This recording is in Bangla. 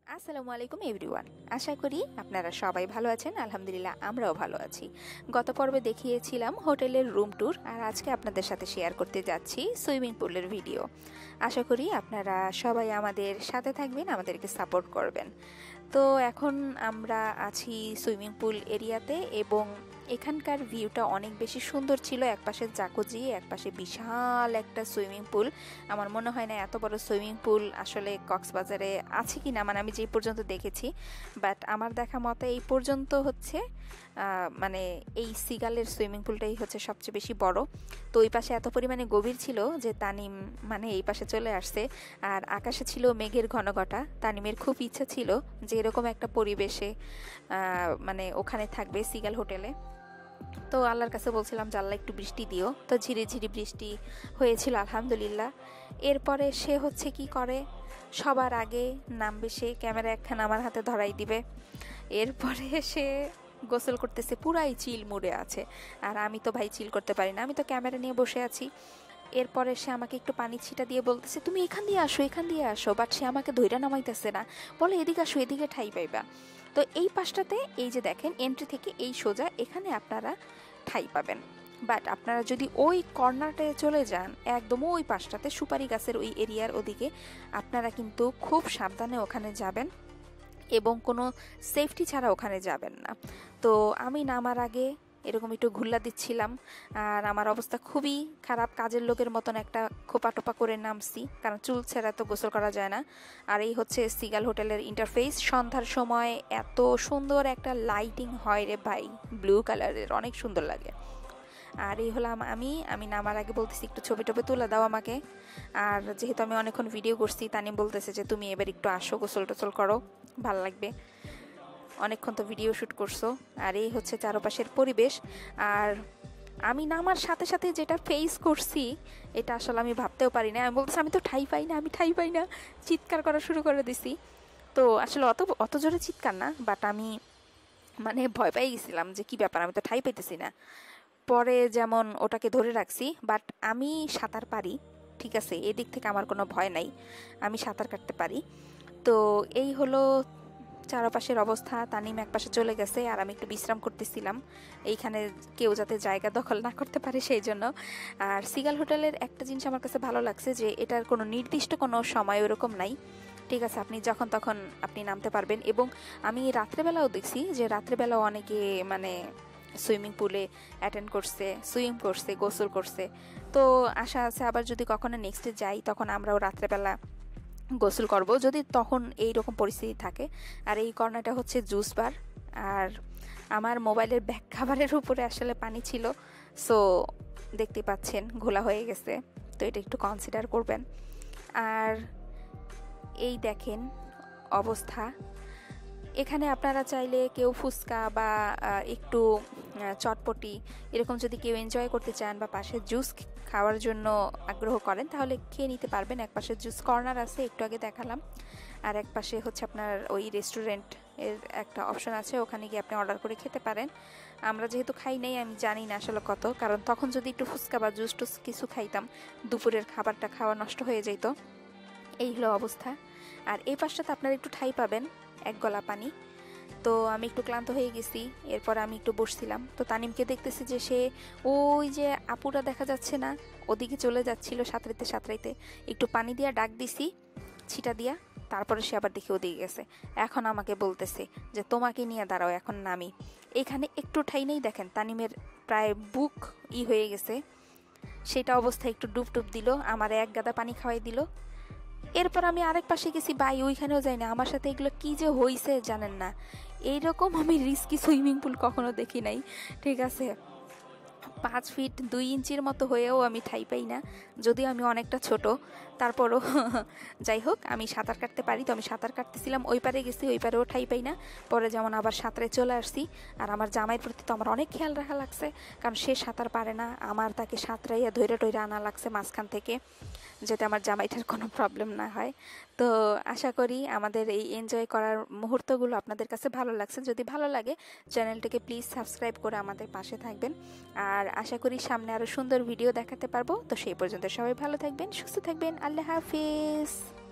আসসালামু আলাইকুম এভরিওয়ান। আশা করি আপনারা সবাই ভালো আছেন। আলহামদুলিল্লাহ আমরাও ভালো আছি। গত পর্বে দেখিয়েছিলাম হোটেলের রুম ট্যুর, আর আজকে আপনাদের সাথে শেয়ার করতে যাচ্ছি সুইমিং পুলের ভিডিও। আশা করি আপনারা সবাই আমাদের সাথে থাকবেন, আমাদেরকে সাপোর্ট করবেন। তো এখন আমরা আছি সুইমিং পুল এরিয়াতে এবং এখানকার ভিউটা অনেক বেশি সুন্দর ছিল। একপাশে জাকুজি, একপাশে বিশাল একটা সুইমিং পুল। আমার মনে হয় না এত বড় সুইমিং পুল আসলে কক্সবাজারে আছে কি না, মানে আমি যে পর্যন্ত দেখেছি, বাট আমার দেখা মতে এই পর্যন্ত হচ্ছে মানে এই সিগালের সুইমিং পুলটাই হচ্ছে সবচেয়ে বেশি বড়। তো ওই পাশে এত পরিমাণে গভীর ছিল যে তানিম মানে এই পাশে চলে আসছে। আর আকাশে ছিল মেঘের ঘনঘটা। তানিমের খুব ইচ্ছা ছিল যে এরকম একটা পরিবেশে মানে ওখানে থাকবে সিগাল হোটেলে। তো আল্লাহর কাছে বলছিলাম যে আল্লাহ একটু বৃষ্টি দিও। তো ঝিরিঝিরি বৃষ্টি হয়েছিল আলহামদুলিল্লাহ। এরপরে সে হচ্ছে কি করে, সবার আগে নামবে সে, ক্যামেরা একখানা আমার হাতে ধরাই দিবে। এরপরে সে গোসল করতেছে, পুরাই চিল মুডে আছে। আর আমি তো ভাই চিল করতে পারি না, আমি তো ক্যামেরা নিয়ে বসে আছি। এরপরে সে আমাকে একটু পানি ছিটা দিয়ে বলতেছে তুমি এখান দিয়ে আসো, এখান দিয়ে আসো, বাট সে আমাকে ধৈর্য নামাইতেছে না, বলে এদিকে আসো, এদিকে ঠাই পাইবা। তো এই পাশটাতে এই যে দেখেন এন্ট্রি থেকে এই সোজা এখানে আপনারা ঠাই পাবেন। বাট আপনারা যদি ওই কর্নারটায় চলে যান, একদম ওই পাশটাতে সুপারি গাছের ওই এরিয়ার ওদিকে, আপনারা কিন্তু খুব সাবধানে ওখানে যাবেন এবং কোনো সেফটি ছাড়া ওখানে যাবেন না। তো আমি নামার আগে এরকম একটু ঘুল্লা দিচ্ছিলাম, আর আমার অবস্থা খুবই খারাপ, কাজের লোকের মতন একটা খোপা টোপা করে নামছি, কারণ চুল ছেঁড়া তো গোসল করা যায় না। আর এই হচ্ছে সিগাল হোটেলের ইন্টারফেস। সন্ধ্যার সময় এত সুন্দর একটা লাইটিং হয় রে ভাই, ব্লু কালারের, অনেক সুন্দর লাগে। আর এই হলাম আমি নামার আগে বলতেছি একটু ছবি টবি তুলে দাও আমাকে। আর যেহেতু আমি অনেকক্ষণ ভিডিও করছি, তানিম বলতেছে যে তুমি এবার একটু আসো, গোসল টোসল করো, ভাল লাগবে, অনেকক্ষণ তো ভিডিও শ্যুট করছো। আর এই হচ্ছে চারপাশের পরিবেশ। আর আমি নামার সাথে সাথে যেটা ফেস করছি, এটা আসলে আমি ভাবতেও পারি না। আমি বলতেছি আমি তো ঠাই পাই না, আমি ঠাই পাই না, চিৎকার করা শুরু করে দিছি। তো আসলে অত জোরে চিৎকার না, বাট আমি মানে ভয় পেয়ে গেছিলাম যে কি ব্যাপার, আমি তো ঠাই পাইতেছি না। পরে যেমন ওটাকে ধরে রাখছি, বাট আমি সাঁতার পারি, ঠিক আছে, এদিক থেকে আমার কোনো ভয় নাই, আমি সাঁতার কাটতে পারি। তো এই হলো চারপাশের অবস্থা। তানিম এক পাশে চলে গেছে আর আমি একটু বিশ্রাম করতেছিলাম, এইখানে কেউ যাতে জায়গা দখল না করতে পারে সেই জন্য। আর সিগাল হোটেলের একটা জিনিস আমার কাছে ভালো লাগছে যে এটার কোনো নির্দিষ্ট কোনো সময় ওরকম নাই, ঠিক আছে, আপনি যখন তখন আপনি নামতে পারবেন। এবং আমি রাত্রেবেলাও দেখছি যে রাত্রেবেলাও অনেকে মানে সুইমিং পুলে অ্যাটেন্ড করছে, সুইম করছে, গোসল করছে। তো আশা আছে আবার যদি কখনো নেক্সটে যাই তখন আমরাও রাত্রেবেলা গোসল করব, যদি তখন এই রকম পরিস্থিতি থাকে। আর এই কর্নারটা হচ্ছে জুস বার। আর আমার মোবাইলের ব্যাক খাবারের উপরে আসলে পানি ছিল, সো দেখতে পাচ্ছেন ঘোলা হয়ে গেছে, তো এটা একটু কনসিডার করবেন। আর এই দেখেন অবস্থা। এখানে আপনারা চাইলে কেউ ফুচকা বা একটু চটপটি এরকম যদি কেউ এনজয় করতে চান বা পাশে জুস খাওয়ার জন্য আগ্রহ করেন তাহলে খেয়ে নিতে পারবেন। এক পাশে জুস কর্নার আছে, একটু আগে দেখালাম। আর এক পাশে হচ্ছে আপনার ওই রেস্টুরেন্ট এর একটা অপশন আছে, ওখানে গিয়ে আপনি অর্ডার করে খেতে পারেন। আমরা যেহেতু খাই নাই, আমি জানি না আসলে কত, কারণ তখন যদি একটু ফুচকা বা জুস টুস কিছু খাইতাম দুপুরের খাবারটা খাওয়া নষ্ট হয়ে যেত। এই হলো অবস্থা। আর এই পাশটাতে আপনারা একটু ঠাই পাবেন, এক গলা পানি। তো আমি একটু ক্লান্ত হয়ে গেছি, এরপর আমি একটু বসছিলাম। তো তানিমকে দেখতেছি যে সে ওই যে আপুরা দেখা যাচ্ছে না, ওদিকে চলে যাচ্ছিল সাঁতরাইতে সাঁতরাইতে। একটু পানি দিয়া ডাক দিছি, ছিটা দিয়া, তারপরে সে আবার দেখে ওদিকে গেছে। এখন আমাকে বলতেছে যে তোমাকে নিয়ে দাঁড়াও, এখন নামি। এখানে একটু ঠাই নেই, দেখেন তানিমের প্রায় বুক হয়ে গেছে, সেটা অবস্থায় একটু ডুব টুব দিল, আমার এক গাদা পানি খাওয়াই দিল। এরপর আমি আরেক পাশে গেছি, ভাই ওইখানেও যাই না। আমার সাথে এগুলো কি যে হয়েছে জানেন না, এইরকম আমি রিস্কি সুইমিং পুল কখনো দেখি নাই, ঠিক আছে। 5 ফিট 2 ইঞ্চির মতো হয়েও আমি ঠাই পাই না, যদিও আমি অনেকটা ছোট, তারপরও যাই হোক আমি সাঁতার কাটতে পারি। তো আমি সাঁতার কাটতেছিলাম, ওই পারে গেছি, ওই পারেও ঠাই পাই না। পরে যেমন আবার সাঁতারে চলে আসছি। আর আমার জামাইয়ের প্রতি তো আমার অনেক খেয়াল রাখা লাগছে, কারণ সে সাঁতার পারে না, আমার তাকে সাঁতরাইয়া ধৈরে টৈরে আনা লাগছে মাঝখান থেকে, যাতে আমার জামাইটার কোনো প্রবলেম না হয়। তো আশা করি আমাদের এই এনজয় করার মুহূর্তগুলো আপনাদের কাছে ভালো লাগছে। যদি ভালো লাগে চ্যানেলটাকে প্লিজ সাবস্ক্রাইব করে আমাদের পাশে থাকবেন। আর আশা করি সামনে আরও সুন্দর ভিডিও দেখাতে পারবো। তো সেই পর্যন্ত সবাই ভালো থাকবেন, সুস্থ থাকবেন, আল্লাহ হাফিজ।